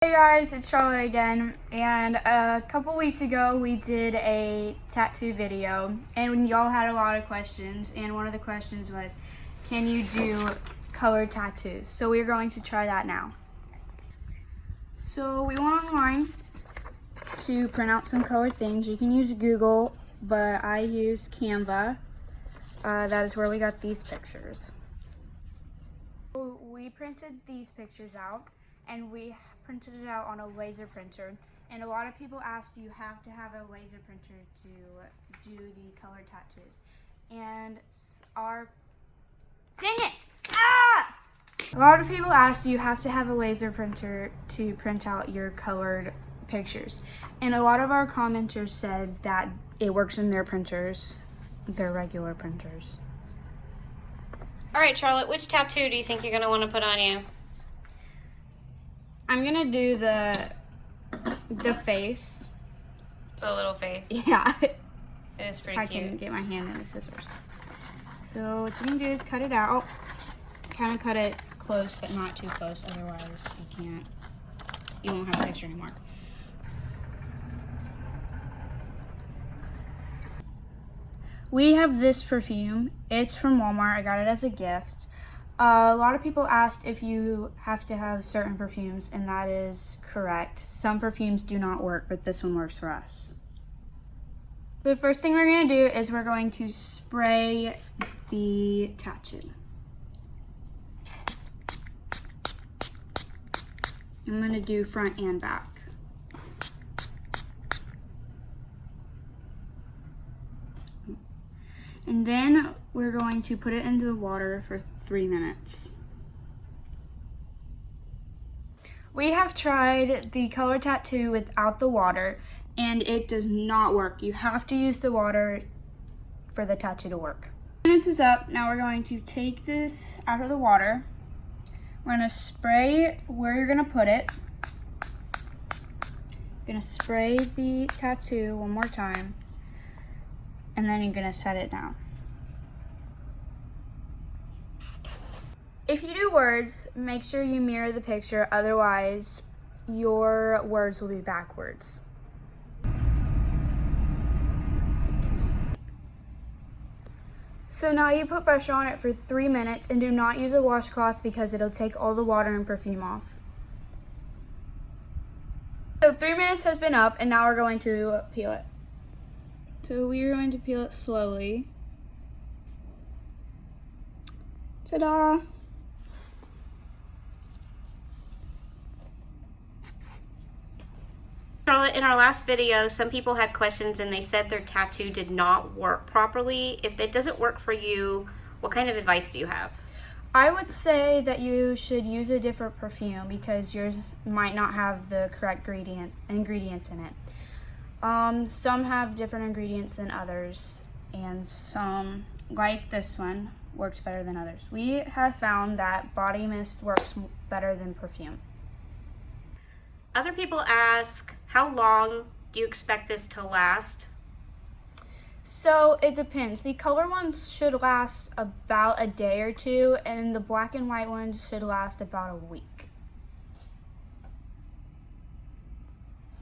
Hey guys, it's Charlotte again, and a couple weeks ago we did a tattoo video and y'all had a lot of questions, and one of the questions was, can you do colored tattoos? So we're going to try that now. So we went online to print out some colored things. You can use Google, but I use Canva. That is where we got these pictures. So we printed these pictures out, and we printed it out on a laser printer. And a lot of people asked, do you have to have a laser printer to do the colored tattoos? And dang it! Ah! A lot of people asked, do you have to have a laser printer to print out your colored pictures? And a lot of our commenters said that it works in their printers, their regular printers. All right, Charlotte, which tattoo do you think you're going to want to put on you? I'm gonna do the face. The little face. Yeah. It is pretty cute. I can get my hand in the scissors. So what you can do is cut it out. Kind of cut it close, but not too close. Otherwise, you won't have a picture anymore. We have this perfume. It's from Walmart. I got it as a gift. A lot of people asked if you have to have certain perfumes, and that is correct. Some perfumes do not work, but this one works for us. The first thing we're going to do is we're going to spray the tattoo. I'm going to do front and back. And then we're going to put it into the water for 3 minutes. We have tried the color tattoo without the water, and it does not work. You have to use the water for the tattoo to work. 3 minutes is up. Now we're going to take this out of the water. We're going to spray where you're going to put it. You're going to spray the tattoo one more time, and then you're going to set it down. If you do words, make sure you mirror the picture, otherwise your words will be backwards. So now you put pressure on it for 3 minutes, and do not use a washcloth because it'll take all the water and perfume off. So 3 minutes has been up, and now we're going to peel it. So we're going to peel it slowly. Ta-da! Charlotte, in our last video, some people had questions and they said their tattoo did not work properly. If it doesn't work for you, what kind of advice do you have? I would say that you should use a different perfume because yours might not have the correct ingredients in it. Some have different ingredients than others, and some, like this one, works better than others. We have found that body mist works better than perfume. Other people ask, how long do you expect this to last? So it depends. The color ones should last about a day or two, and the black and white ones should last about a week.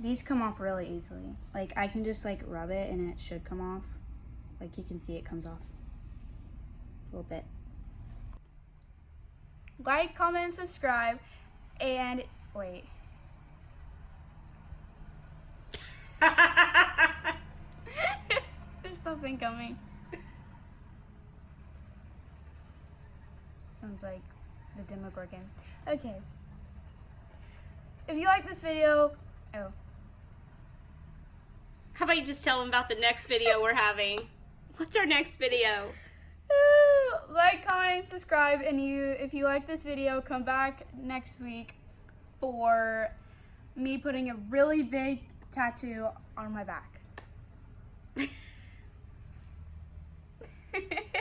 These come off really easily. Like, I can just rub it and it should come off. Like, you can see it comes off a little bit. Like, comment, and subscribe, and wait. There's something coming. Sounds like the Demogorgon. Okay. If you like this video, how about you just tell them about the next video we're having? What's our next video? Like, comment, and subscribe, and if you like this video, come back next week for me putting a really big tattoo on my back.